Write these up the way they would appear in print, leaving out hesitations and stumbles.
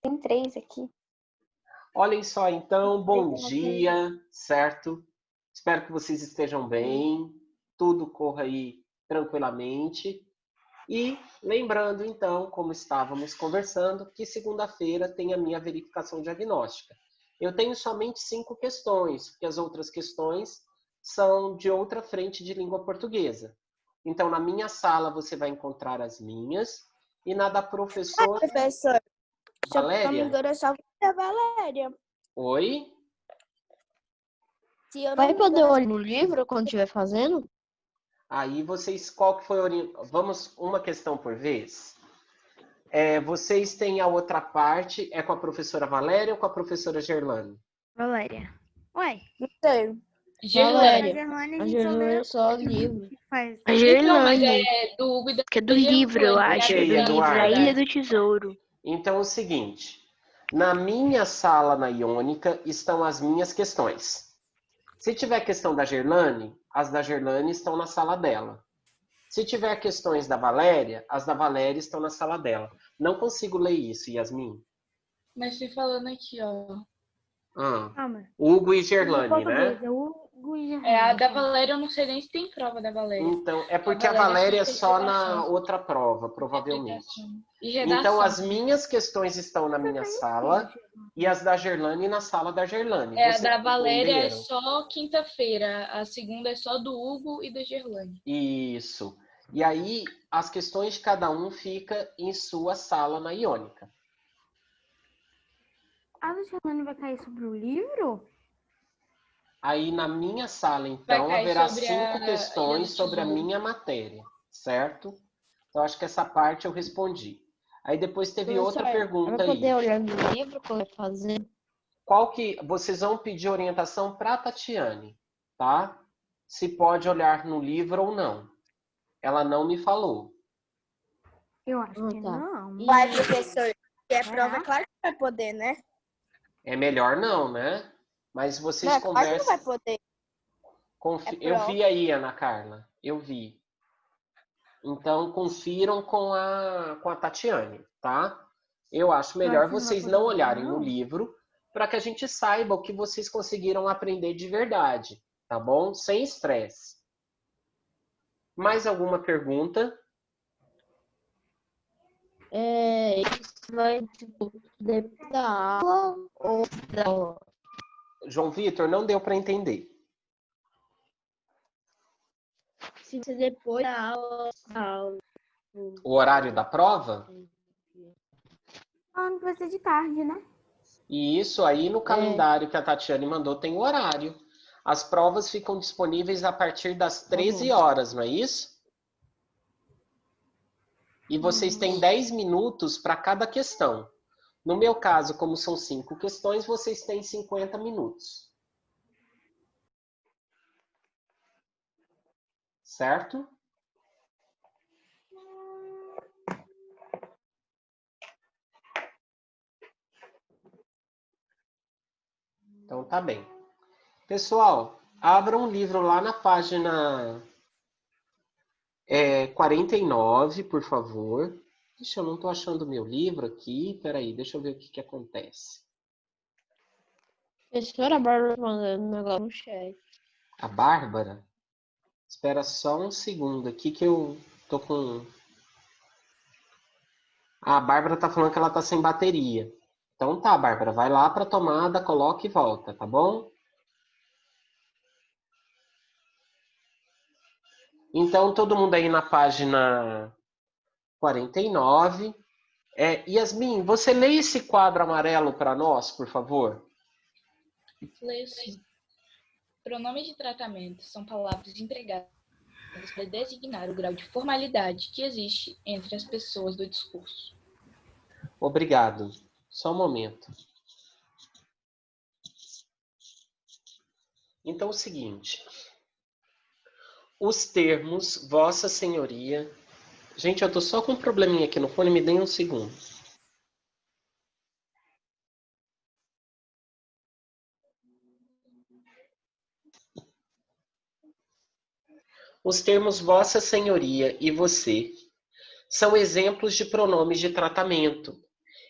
Tem 3 aqui. Olhem só, então, bom dia, certo? Espero que vocês estejam bem, tudo corra aí tranquilamente. E lembrando, então, como estávamos conversando, que segunda-feira tem a minha verificação diagnóstica. Eu tenho somente 5 questões, porque as outras questões são de outra frente de língua portuguesa. Então, na minha sala você vai encontrar as minhas, e na da professora... Professor, se eu não me Valéria? engano, é só a Valéria. Oi? Se eu não Vai me poder engano, olhar no livro quando estiver fazendo? Aí vocês, qual que foi a Vamos uma questão por vez? Vocês têm a outra parte, é com a professora Valéria ou com a professora Gerlane? Valéria. Ué, não sei. Valéria. Gerlane, A Gerlane é só livro. faz. A Então, mas Gerlane, é do Hugo e da que é do livro, eu Gerlane. acho. Ok, Do livro, A Eduarda. Ilha do Tesouro. Então é o seguinte, na minha sala na Iônica estão as minhas questões. Se tiver questão da Gerlane, as da Gerlane estão na sala dela. Se tiver questões da Valéria, as da Valéria estão na sala dela. Não consigo ler isso, Yasmin. Mas tô falando aqui, ó. Calma. Hugo e Gerlane, né? É Hugo e Gerlane. É, a da Valéria, eu não sei nem se tem prova da Valéria. Então, é porque a Valéria Valéria é tem só na interpretação. outra prova, provavelmente. E redação. Então, as minhas questões estão na minha sala e as da Gerlane na sala da Gerlane. A Vocês da Valéria é entenderam? só quinta-feira. A segunda é só do Hugo e da Gerlane. Isso. E aí, as questões de cada um fica em sua sala na Iônica. A do Gerlane vai cair sobre o livro? Aí, na minha sala, então, Vai cair haverá sobre 5 a Ilha questões do sobre a Tesouro. minha matéria, certo? Então, acho que essa parte eu respondi. Aí, depois teve outra pergunta Vai aí. poder olhar no livro quando vai fazer? Qual que... Vocês vão pedir orientação para a Tatiane, tá? Se pode olhar no livro ou não. Ela não me falou. Eu acho que tá. não. Vai, professor. Se é Vai prova, lá. claro que vai poder, né? É melhor não, né? Mas vocês Não, claro que não conversam... vai poder. Eu prova. vi aí, Ana Carla. Eu vi. Então, confiram com a Tatiane, tá? Eu acho melhor acho que não vai vocês poder não não, olharem não. no livro para que a gente saiba o que vocês conseguiram aprender de verdade, tá bom? Sem estresse. Mais alguma pergunta? Isso vai, tipo, depois da aula ou da aula? João Vitor, não deu para entender. Se você depois da aula. O horário da prova? Falando que vai ser de tarde, né? E isso aí no calendário que a Tatiane mandou tem o horário. As provas ficam disponíveis a partir das 13 horas, não é isso? E vocês têm 10 minutos para cada questão. No meu caso, como são 5 questões, vocês têm 50 minutos. Certo? Então tá bem. Pessoal, abram um livro lá na página 49, por favor. Ixi, eu não estou achando o meu livro aqui. Peraí, deixa eu ver o que acontece. Professora Bárbara mandando um negócio no chat. A Bárbara? Espera só um segundo aqui que eu tô com... A Bárbara tá falando que ela tá sem bateria. Então tá, Bárbara, vai lá para a tomada, coloca e volta, tá bom? Então, todo mundo aí na página 49. Yasmin, você lê esse quadro amarelo para nós, por favor? Leio sim. Pronomes de tratamento são palavras empregadas para designar o grau de formalidade que existe entre as pessoas do discurso. Obrigado. Só um momento. Então, é o seguinte. Os termos Vossa Senhoria... Gente, eu tô só com um probleminha aqui no fone, me deem um segundo. Os termos Vossa Senhoria e Você são exemplos de pronomes de tratamento.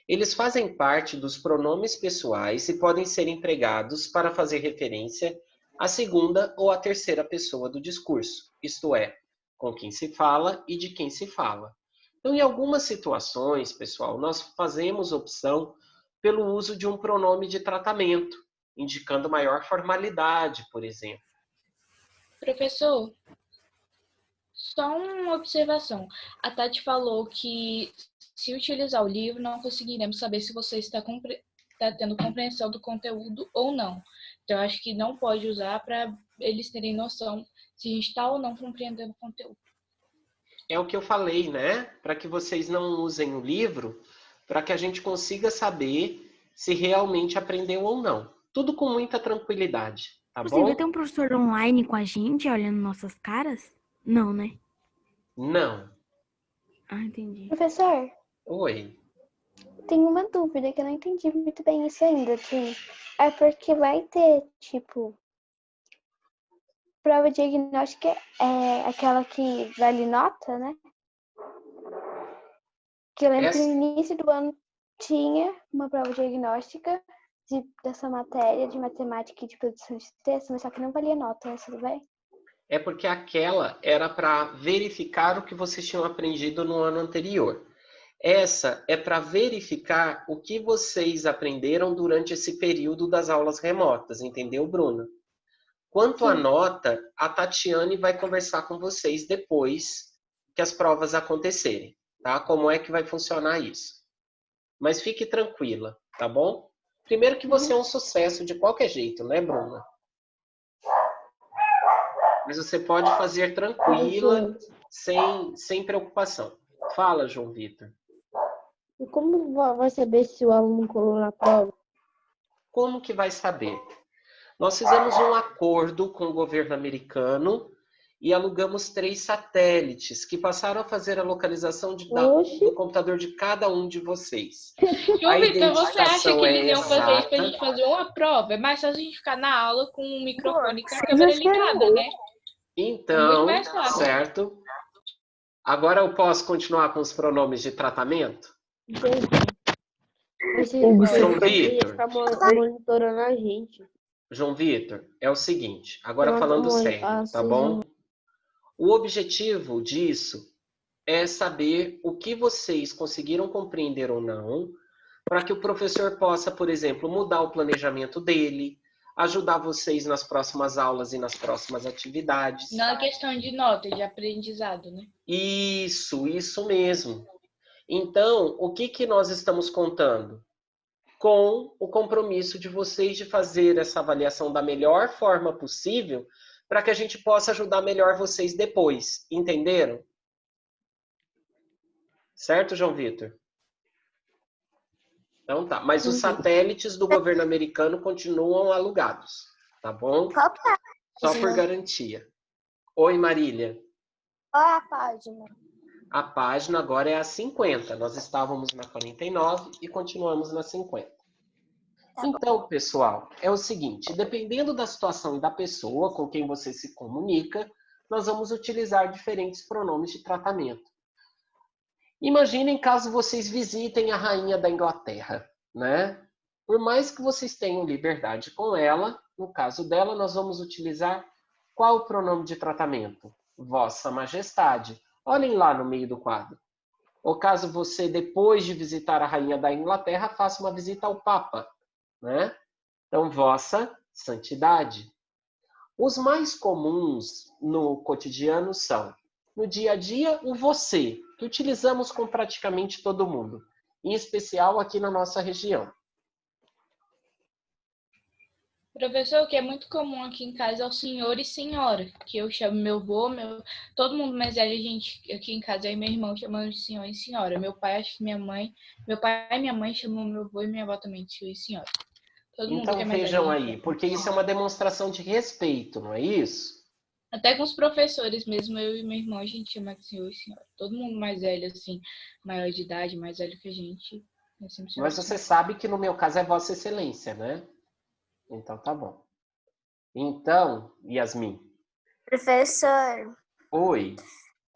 Eles fazem parte dos pronomes pessoais e podem ser empregados para fazer referência à segunda ou à terceira pessoa do discurso, isto é, com quem se fala e de quem se fala. Então, em algumas situações, pessoal, nós fazemos opção pelo uso de um pronome de tratamento, indicando maior formalidade, por exemplo. Professor, só uma observação. A Tati falou que se utilizar o livro, não conseguiremos saber se você está tendo compreensão do conteúdo ou não. Então, eu acho que não pode usar para eles terem noção se a gente está ou não compreendendo o conteúdo. É o que eu falei, né? Para que vocês não usem o livro, para que a gente consiga saber se realmente aprendeu ou não. Tudo com muita tranquilidade, tá Inclusive, bom? vai ter um professor online com a gente, olhando nossas caras? Não, né? Não. Ah, entendi. Professor, Oi. tenho uma dúvida que eu não entendi muito bem isso ainda, assim. É porque vai ter, tipo, prova diagnóstica é aquela que vale nota, né? Que eu lembro que no início do ano tinha uma prova diagnóstica dessa matéria de matemática e de produção de texto, mas só que não valia nota, né? Tudo bem? É porque aquela era para verificar o que vocês tinham aprendido no ano anterior. Essa é para verificar o que vocês aprenderam durante esse período das aulas remotas, entendeu, Bruna? Quanto à nota, a Tatiane vai conversar com vocês depois que as provas acontecerem, tá? Como é que vai funcionar isso? Mas fique tranquila, tá bom? Primeiro que você é um sucesso de qualquer jeito, né, Bruna? Mas você pode fazer tranquila, sem preocupação. Fala, João Vitor. E como vai saber se o aluno colou na prova? Como que vai saber? Nós fizemos um acordo com o governo americano e alugamos 3 satélites que passaram a fazer a localização do computador de cada um de vocês. João Vitor, você acha que eles iam fazer isso pra exata. gente fazer uma prova? É mais fácil a gente ficar na aula com o microfone e com a câmera ligada, né? Então, Muito mais fácil. certo. Agora eu posso continuar com os pronomes de tratamento? João Vitor. Ficar monitorando a gente. João Vitor, é o seguinte, agora Pronto, falando mãe. sério, Ah, tá sim, bom? O objetivo disso é saber o que vocês conseguiram compreender ou não, para que o professor possa, por exemplo, mudar o planejamento dele, ajudar vocês nas próximas aulas e nas próximas atividades. Não é questão de nota, de aprendizado, né? Isso mesmo. Então, o que nós estamos contando? Com o compromisso de vocês de fazer essa avaliação da melhor forma possível, para que a gente possa ajudar melhor vocês depois. Entenderam? Certo, João Vitor? Então tá. Mas os satélites do governo americano continuam alugados, tá bom? Qual que é Só por garantia. Oi, Marília. a página? A página agora é a 50. Nós estávamos na 49 e continuamos na 50. Então, pessoal, é o seguinte, dependendo da situação e da pessoa com quem você se comunica, nós vamos utilizar diferentes pronomes de tratamento. Imaginem caso vocês visitem a rainha da Inglaterra, né? Por mais que vocês tenham liberdade com ela, no caso dela, nós vamos utilizar qual o pronome de tratamento? Vossa Majestade. Olhem lá no meio do quadro. Ou caso você, depois de visitar a rainha da Inglaterra, faça uma visita ao Papa, né? Então, Vossa Santidade. Os mais comuns no cotidiano são, no dia a dia, o você, que utilizamos com praticamente todo mundo, em especial aqui na nossa região. Professor, o que é muito comum aqui em casa é o senhor e senhora, que eu chamo meu avô, todo mundo mais velho, a gente aqui em casa, eu e meu irmão chamamos de senhor e senhora. Meu pai e minha mãe chamam meu avô e minha avó também de senhor e senhora. Todo mundo Então que é mais vejam velho, aí, porque isso é uma demonstração de respeito, não é isso? Até com os professores mesmo, eu e meu irmão, a gente chama de senhor e senhora. Todo mundo mais velho, assim, maior de idade, mais velho que a gente. Mas você sabe que no meu caso é Vossa Excelência, né? Então tá bom. Então, Yasmin. Professor, Oi.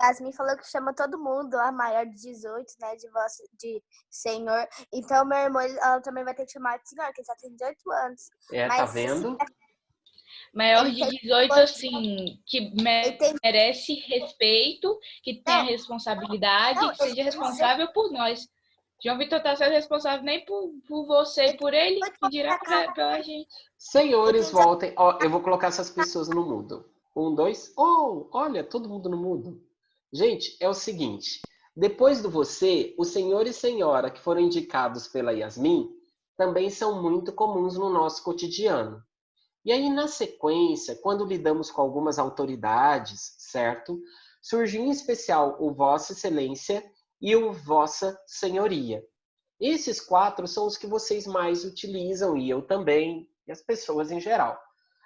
Yasmin falou que chama todo mundo, a maior de 18, né, de senhor. Então, meu irmão, ela também vai ter que chamar de senhor, que ele só tem 18 anos. Tá Mas, vendo? Maior Ele de tem 18, assim, que ele tem... merece respeito, que tenha Não, responsabilidade, não, que seja ele tem responsável por nós. João Vitor tá sendo responsável nem por você e por ele, que dirá pela gente. Senhores, voltem. Ó, eu vou colocar essas pessoas no mudo. 1, 2. Oh, olha, todo mundo no mudo. Gente, é o seguinte. Depois do você, o senhor e senhora que foram indicados pela Yasmin também são muito comuns no nosso cotidiano. E aí, na sequência, quando lidamos com algumas autoridades, certo? Surgiu em especial o Vossa Excelência e o Vossa Senhoria. Esses 4 são os que vocês mais utilizam, e eu também, e as pessoas em geral.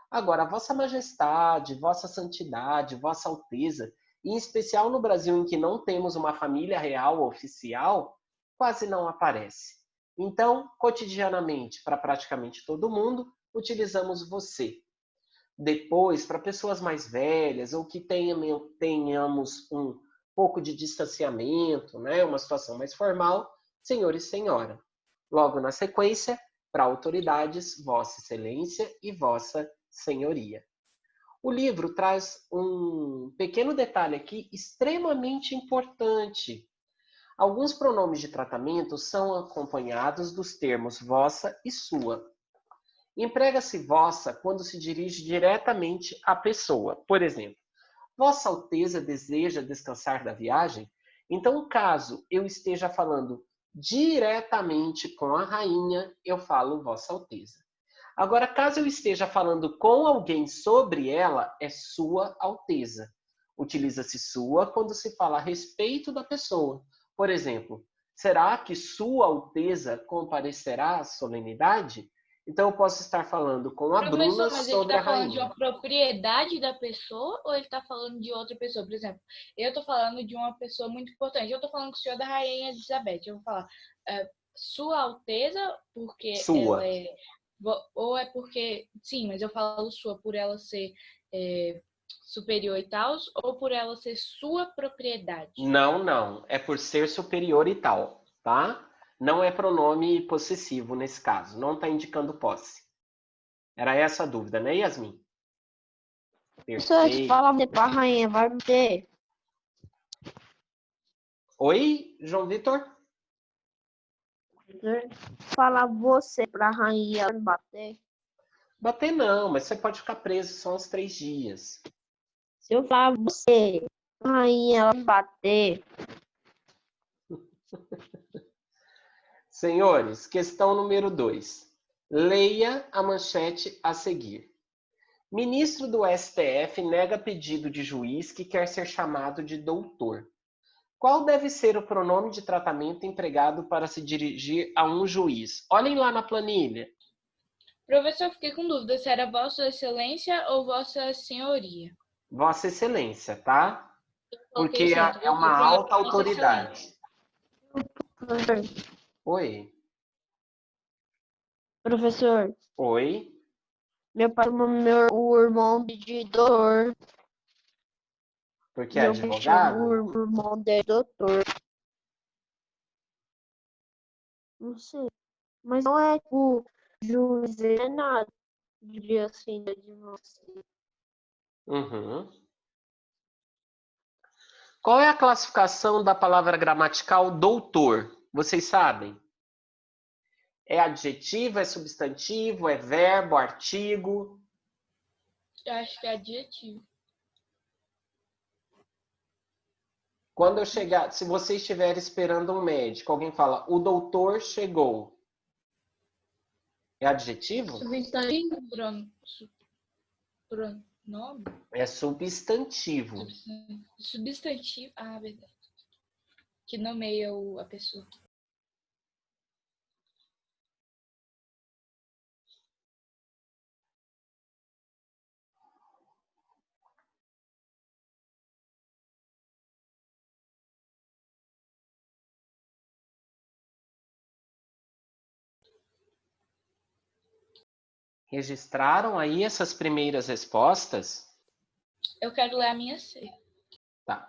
Agora, Vossa Majestade, Vossa Santidade, Vossa Alteza, e em especial no Brasil em que não temos uma família real oficial, quase não aparece. Então, cotidianamente, para praticamente todo mundo, utilizamos você. Depois, para pessoas mais velhas ou que tenhamos um pouco de distanciamento, né, uma situação mais formal, senhor e senhora. Logo na sequência, para autoridades, Vossa Excelência e Vossa Senhoria. O livro traz um pequeno detalhe aqui extremamente importante. Alguns pronomes de tratamento são acompanhados dos termos vossa e sua. Emprega-se vossa quando se dirige diretamente à pessoa. Por exemplo, Vossa Alteza deseja descansar da viagem? Então, caso eu esteja falando diretamente com a rainha, eu falo Vossa Alteza. Agora, caso eu esteja falando com alguém sobre ela, é Sua Alteza. Utiliza-se sua quando se fala a respeito da pessoa. Por exemplo, será que Sua Alteza comparecerá à solenidade? Então, eu posso estar falando com a Bruna Professor, mas ele sobre a está falando de rainha. uma propriedade da pessoa ou ele está falando de outra pessoa? Por exemplo, eu estou falando de uma pessoa muito importante. Eu estou falando com o senhor da Rainha Elizabeth. Eu vou falar Sua Alteza, porque Sua. ela é. Ou é porque. Sim, mas eu falo sua por ela ser superior e tal, ou por ela ser sua propriedade? Não. É por ser superior e tal, tá? Não é pronome possessivo nesse caso. Não está indicando posse. Era essa a dúvida, né, Yasmin? Professor, Perfeito. fala pra rainha, vai bater. Oi, João Vitor? Fala você pra rainha vai bater. Bater não, mas você pode ficar preso só uns 3 dias. Se eu falar você, rainha vai bater. Senhores, questão número 2. Leia a manchete a seguir. Ministro do STF nega pedido de juiz que quer ser chamado de doutor. Qual deve ser o pronome de tratamento empregado para se dirigir a um juiz? Olhem lá na planilha. Professor, eu fiquei com dúvida se era Vossa Excelência ou Vossa Senhoria. Vossa Excelência, tá? Coloquei Porque certo. é uma Eu coloquei alta Vossa autoridade. Oi. Professor, Oi. meu pai chama o irmão de doutor. Porque é Meu pai chama o advogado? irmão de doutor. Não sei. Mas não é o juiz, ele é nada. Diria assim, de você. Uhum. Qual é a classificação da palavra gramatical doutor? Vocês sabem? É adjetivo, é substantivo, é verbo, artigo? Eu acho que é adjetivo. Quando eu chegar, se você estiver esperando um médico, alguém fala, o doutor chegou. É adjetivo? Substantivo? Pronome? É substantivo. Substantivo. Ah, verdade. Que nomeia a pessoa. Registraram aí essas primeiras respostas? Eu quero ler a minha C. Tá.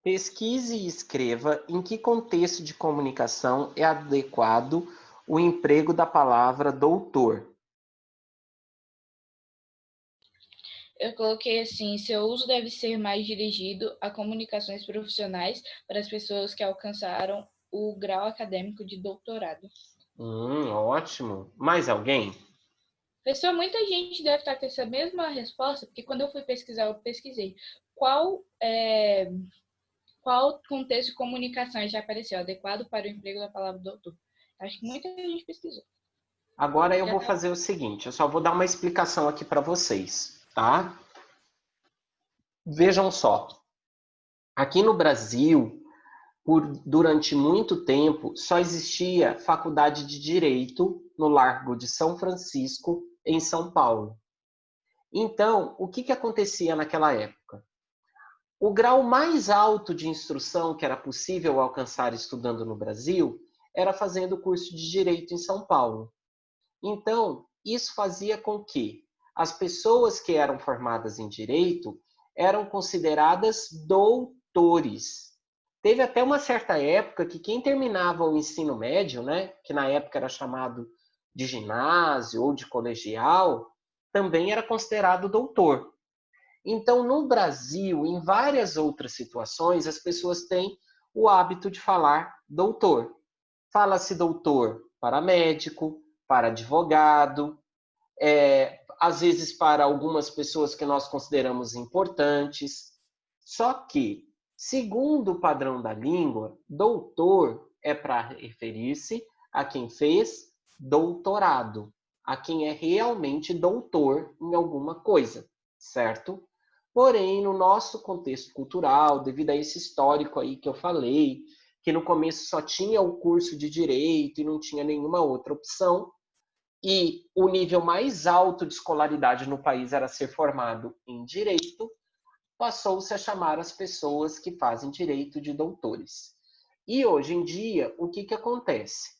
Pesquise e escreva em que contexto de comunicação é adequado o emprego da palavra doutor. Eu coloquei assim, seu uso deve ser mais dirigido a comunicações profissionais para as pessoas que alcançaram o grau acadêmico de doutorado. Ótimo. Mais alguém? Pessoal, muita gente deve estar com essa mesma resposta, porque quando eu fui pesquisar, eu pesquisei qual contexto de comunicação já apareceu adequado para o emprego da palavra doutor. Acho que muita gente pesquisou. Agora eu vou fazer o seguinte, eu só vou dar uma explicação aqui para vocês, tá? Vejam só. Aqui no Brasil, durante muito tempo, só existia faculdade de Direito no Largo de São Francisco, em São Paulo. Então, o que acontecia naquela época? O grau mais alto de instrução que era possível alcançar estudando no Brasil era fazendo o curso de Direito em São Paulo. Então, isso fazia com que as pessoas que eram formadas em Direito eram consideradas doutores. Teve até uma certa época que quem terminava o ensino médio, né, que na época era chamado de ginásio ou de colegial, também era considerado doutor. Então, no Brasil, em várias outras situações, as pessoas têm o hábito de falar doutor. Fala-se doutor para médico, para advogado, às vezes para algumas pessoas que nós consideramos importantes. Só que, segundo o padrão da língua, doutor é para referir-se a quem fez doutorado, a quem é realmente doutor em alguma coisa, certo? Porém, no nosso contexto cultural, devido a esse histórico aí que eu falei, que no começo só tinha o curso de Direito e não tinha nenhuma outra opção, e o nível mais alto de escolaridade no país era ser formado em Direito, passou-se a chamar as pessoas que fazem Direito de doutores. E hoje em dia, o que acontece?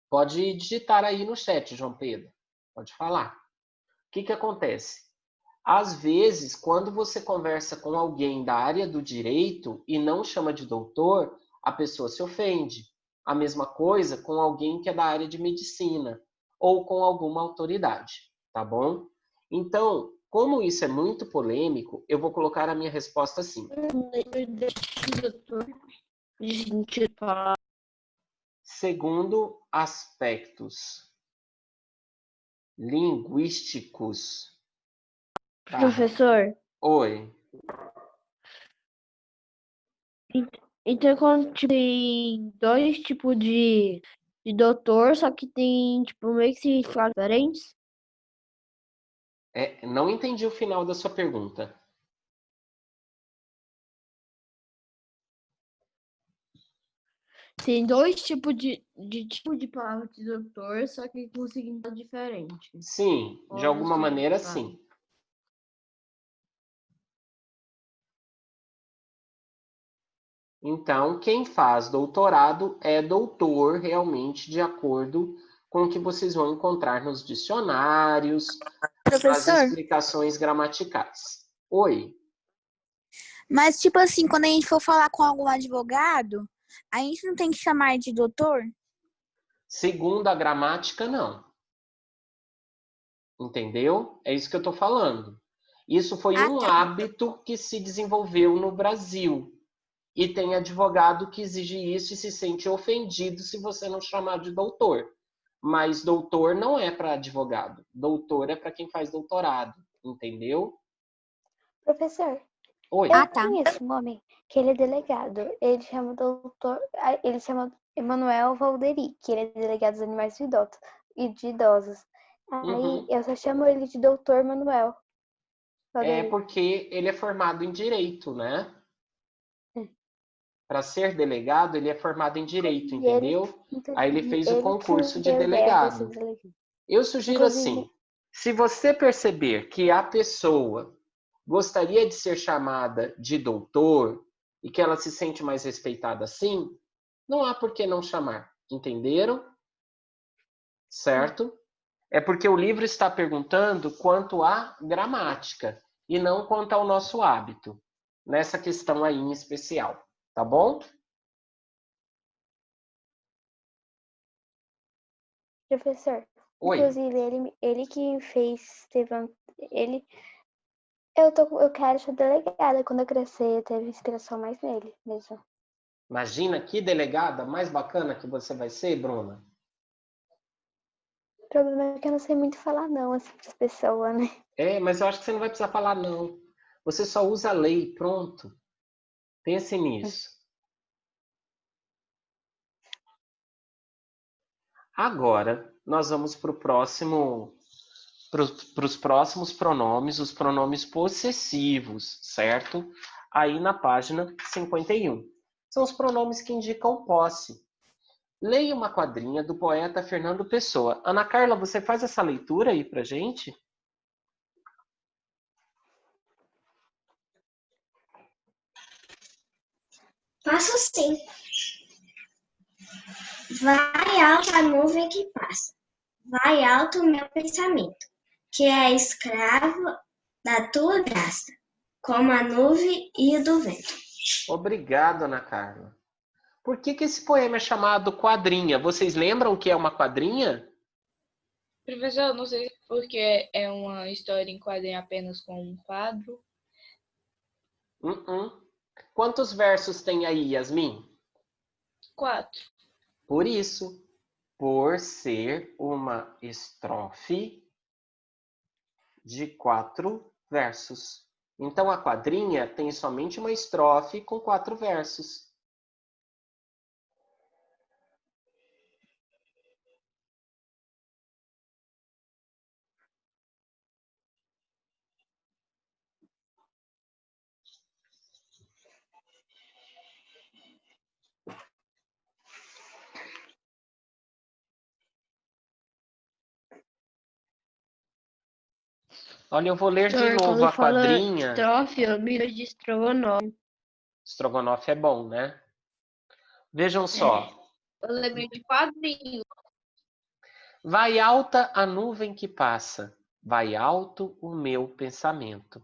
Pode digitar aí no chat, João Pedro. Pode falar. O que acontece? Às vezes, quando você conversa com alguém da área do direito e não chama de doutor, a pessoa se ofende. A mesma coisa com alguém que é da área de medicina ou com alguma autoridade, tá bom? Então, como isso é muito polêmico, eu vou colocar a minha resposta assim. Segundo aspectos linguísticos. Tá. Professor, Oi. então quando tem dois tipos de doutor, só que tem tipo meio que significados diferentes? Não entendi o final da sua pergunta. Tem dois tipos de palavra de doutor, só que com significado diferente. Sim, de alguma maneira, sim. Então, quem faz doutorado é doutor realmente de acordo com o que vocês vão encontrar nos dicionários, nas Professor, explicações gramaticais. Oi. mas tipo assim, quando a gente for falar com algum advogado, a gente não tem que chamar de doutor? Segundo a gramática, não. Entendeu? É isso que eu estou falando. Isso foi um hábito que se desenvolveu no Brasil. E tem advogado que exige isso e se sente ofendido se você não chamar de doutor. Mas doutor não é para advogado. Doutor é para quem faz doutorado. Entendeu? Professor, Oi. eu conheço um homem que ele é delegado. Ele chama doutor, ele chama Emanuel Valderi, que ele é delegado dos animais e de idosos. Aí eu só chamo ele de doutor Manuel Valderi. É porque ele é formado em direito, né? Para ser delegado, ele é formado em direito, entendeu? Aí ele fez o concurso de delegado. Eu sugiro assim, se você perceber que a pessoa gostaria de ser chamada de doutor e que ela se sente mais respeitada assim, não há por que não chamar, entenderam? Certo? É porque o livro está perguntando quanto à gramática e não quanto ao nosso hábito. nessa questão aí em especial, tá bom? Professor, Oi. inclusive ele que fez, eu quero ser delegada quando eu crescer, teve inspiração mais nele mesmo. Imagina que delegada mais bacana que você vai ser, Bruna. O problema é que eu não sei muito falar não, assim, pras pessoas, né? Mas eu acho que você não vai precisar falar não. Você só usa a lei, pronto. Pense nisso. Agora, nós vamos para os próximos pronomes, os pronomes possessivos, certo? Aí na página 51. São os pronomes que indicam posse. Leia uma quadrinha do poeta Fernando Pessoa. Ana Carla, você faz essa leitura aí pra gente? Passo sim. Vai alto a nuvem que passa. Vai alto o meu pensamento, que é escravo da tua graça, como a nuvem e do vento. Obrigado, Ana Carla. Por que esse poema é chamado quadrinha? Vocês lembram o que é uma quadrinha? Professor, não sei porque é uma história em quadrinho apenas com um quadro. Quantos versos tem aí, Yasmin? 4. Por isso, por ser uma estrofe de 4 versos. Então, a quadrinha tem somente uma estrofe com 4 versos. Olha, eu vou ler de novo Quando a fala quadrinha. estrofe, eu me lembro de estrogonofe. Estrogonofe é bom, né? Vejam só. Eu lembrei de quadrinho. Vai alta a nuvem que passa, vai alto o meu pensamento,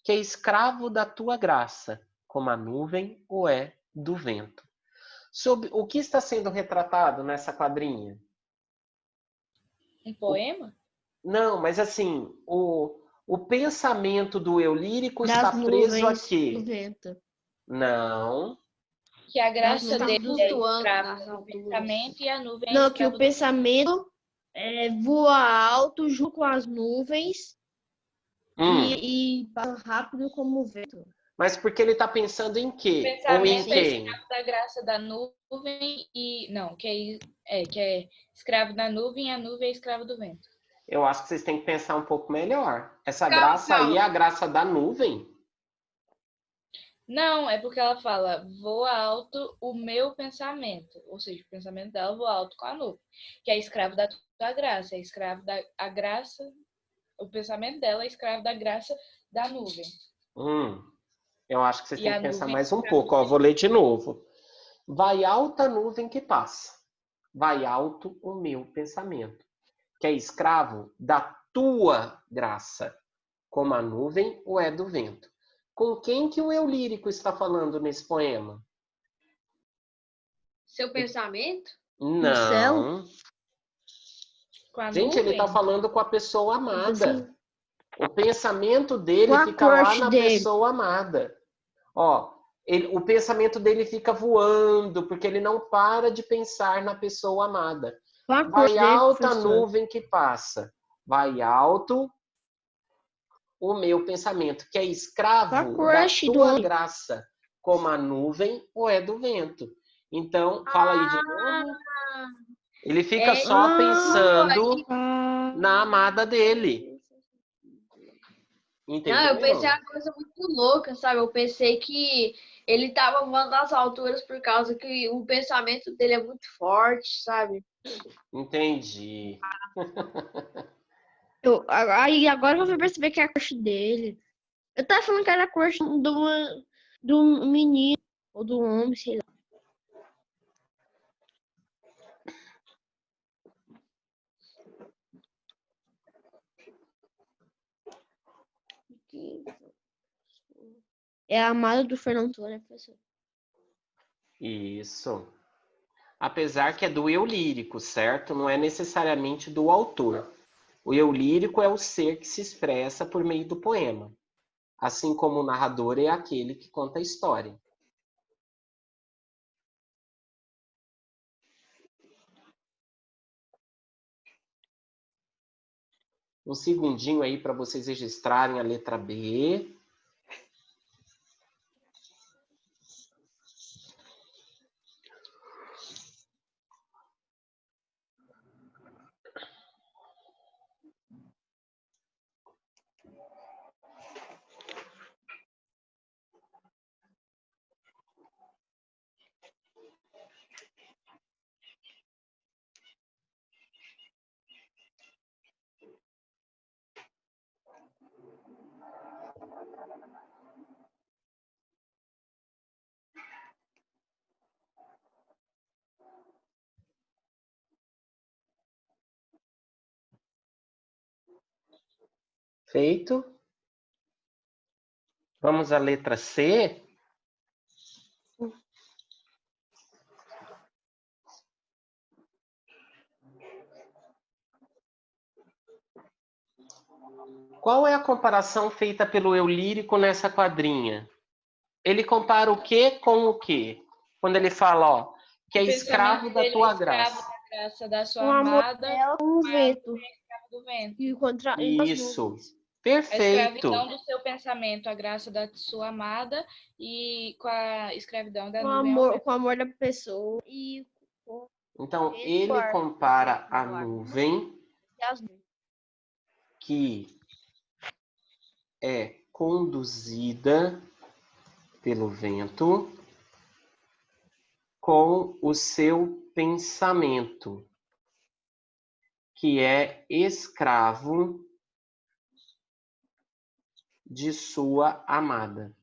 que é escravo da tua graça, como a nuvem o é do vento. Sobre o que está sendo retratado nessa quadrinha? Um poema? Não, mas assim, o pensamento do eu lírico Das está preso a nuvens do quê? vento. Não. Que a Das graça nuvens dele dos é flutuando escravo nas do alturas. pensamento e a nuvem é Não, que escravo o do... pensamento voa alto junto com as nuvens e passa rápido como o vento. Mas porque ele está pensando em O quê? Ou em pensamento é quem? escravo da graça da nuvem e... Não, que é escravo da nuvem e a nuvem é escravo do vento. Eu acho que vocês têm que pensar um pouco melhor. Essa Calma, graça aí é calma. a graça da nuvem? Não, é porque ela fala, voa alto o meu pensamento. Ou seja, o pensamento dela voa alto com a nuvem. Que é escravo da tua graça. É escravo da a graça... O pensamento dela é escravo da graça da nuvem. Eu acho que vocês E têm a que pensar nuvem é mais um escrava pouco. do Ó, vento. vou ler de novo. Vai alta a nuvem que passa. Vai alto o meu pensamento, que é escravo da tua graça, como a nuvem o é do vento. Com quem que o eu lírico está falando nesse poema? Seu pensamento? Não. Com a Gente, ele está nuvem? falando com a pessoa amada. Assim, O pensamento com dele a fica lá crush na dele. pessoa amada. Ó, o pensamento dele fica voando, porque ele não para de pensar na pessoa amada. Com a crush Vai dele, alta a professor. nuvem que passa. Vai alto o meu pensamento, que é Com a escravo da crush do tua homem. graça, como a nuvem ou é do vento. Então, fala aí de novo. Ele fica só pensando na amada dele. Não, eu pensei Entenderam? uma coisa muito louca, sabe? Eu pensei que ele tava voando nas alturas por causa que o pensamento dele é muito forte, sabe? Entendi. Aí agora eu fui perceber que é a crush dele. Eu tava falando que era a crush do menino ou do homem, sei lá. é a amada do Fernando Antônio, professor. Isso. Apesar que é do eu lírico, certo? Não é necessariamente do autor. O eu lírico é o ser que se expressa por meio do poema, assim como o narrador é aquele que conta a história. Um segundinho aí para vocês registrarem a letra B. Feito. Vamos à letra C. Qual é a comparação feita pelo eu lírico nessa quadrinha? Ele compara o que com o que? Quando ele fala, ó, que é escravo da tua graça. Escravo da graça da sua O amor amada, dela com o vento. escravo do vento. E contra e com as Isso. nuvens. A Perfeito. escravidão do seu pensamento, a graça da sua amada, e com a escravidão da Com nuvem. o amor da pessoa e com Então, Ele ele guarda, compara a guarda. nuvem as nuvens. que é conduzida pelo vento com o seu pensamento, que é escravo de sua amada.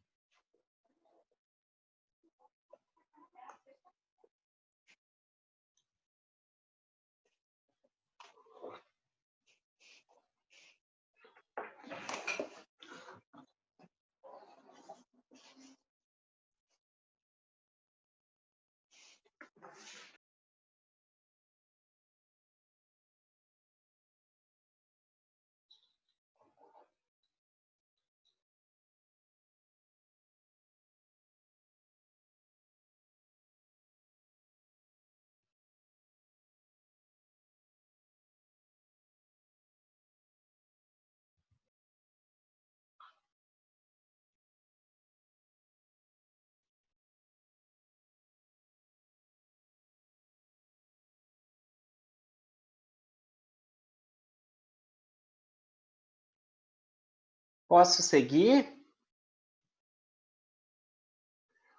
Posso seguir?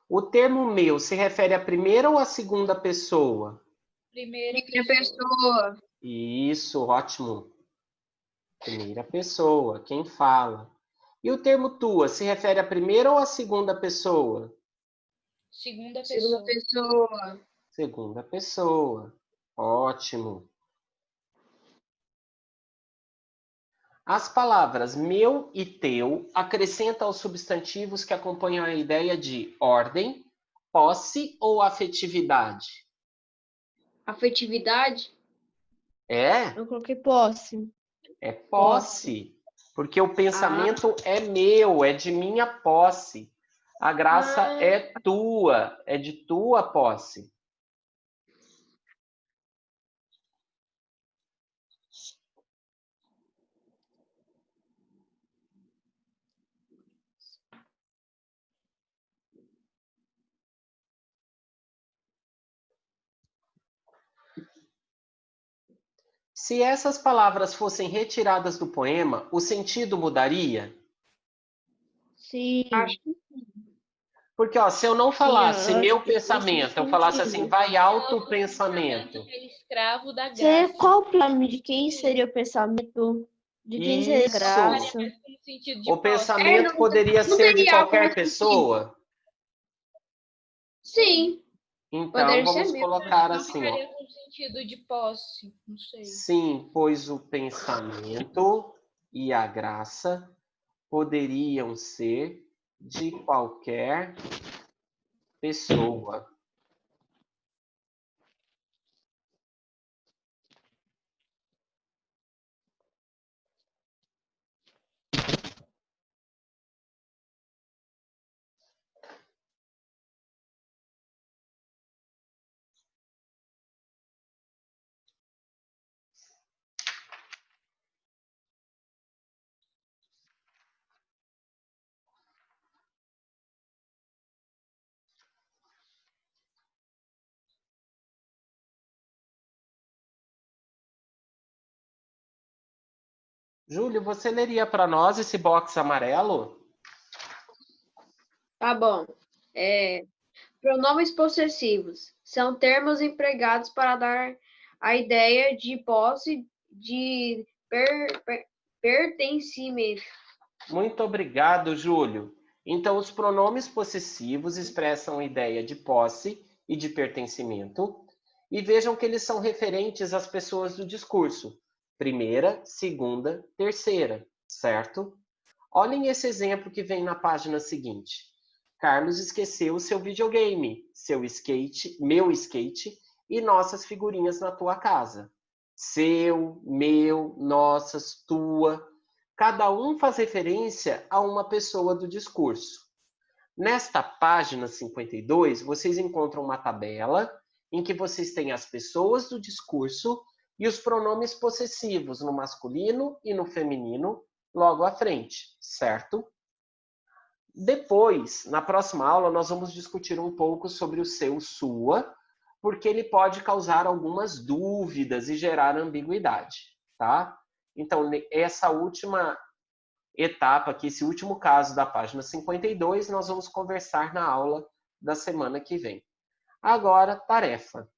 O termo meu se refere à primeira ou à segunda pessoa? Primeira pessoa. Isso, ótimo. Primeira pessoa, quem fala. E o termo tua se refere à primeira ou à segunda pessoa? Segunda pessoa. Segunda pessoa. Ótimo. As palavras meu e teu acrescentam aos substantivos que acompanham a ideia de ordem, posse ou afetividade? Afetividade? É? Eu coloquei posse. É posse. Porque o pensamento é meu, é de minha posse. A graça é tua, é de tua posse. Se essas palavras fossem retiradas do poema, o sentido mudaria? Sim. Acho que Porque, ó, se eu não falasse Sim, meu pensamento, eu falasse assim, vai alto o pensamento. É escravo da Você, graça. qual o plano de quem seria o pensamento? De quem seria a Isso. graça? No sentido de O posse. pensamento poderia não ser de teria algo qualquer nesse pessoa? sim. Então, Poderia ser vamos meu. colocar Não assim, ó. ficaria com sentido de posse. Não sei. Sim, pois o pensamento e a graça poderiam ser de qualquer pessoa. Júlio, você leria para nós esse box amarelo? Tá bom. Pronomes possessivos são termos empregados para dar a ideia de posse, de pertencimento. Muito obrigado, Júlio. Então, os pronomes possessivos expressam a ideia de posse e de pertencimento. E vejam que eles são referentes às pessoas do discurso. Primeira, segunda, terceira, certo? Olhem esse exemplo que vem na página seguinte. Carlos esqueceu seu videogame, seu skate, meu skate e nossas figurinhas na tua casa. Seu, meu, nossas, tua. Cada um faz referência a uma pessoa do discurso. Nesta página 52, vocês encontram uma tabela em que vocês têm as pessoas do discurso e os pronomes possessivos no masculino e no feminino logo à frente, certo? Depois, na próxima aula, nós vamos discutir um pouco sobre o seu, sua, porque ele pode causar algumas dúvidas e gerar ambiguidade, tá? Então, essa última etapa aqui, esse último caso da página 52, nós vamos conversar na aula da semana que vem. Agora, tarefa.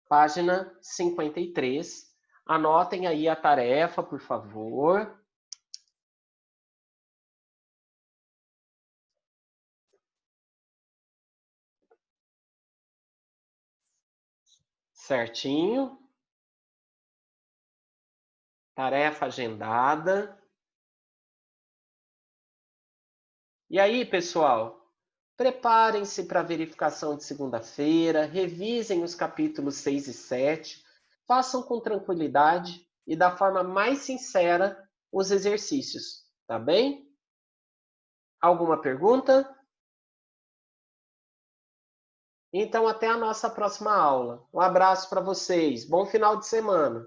Página 53. Anotem aí a tarefa, por favor. Certinho. Tarefa agendada. E aí, pessoal, preparem-se para a verificação de segunda-feira, revisem os capítulos 6 e 7, façam com tranquilidade e da forma mais sincera os exercícios, tá bem? Alguma pergunta? Então, até a nossa próxima aula. Um abraço para vocês. Bom final de semana.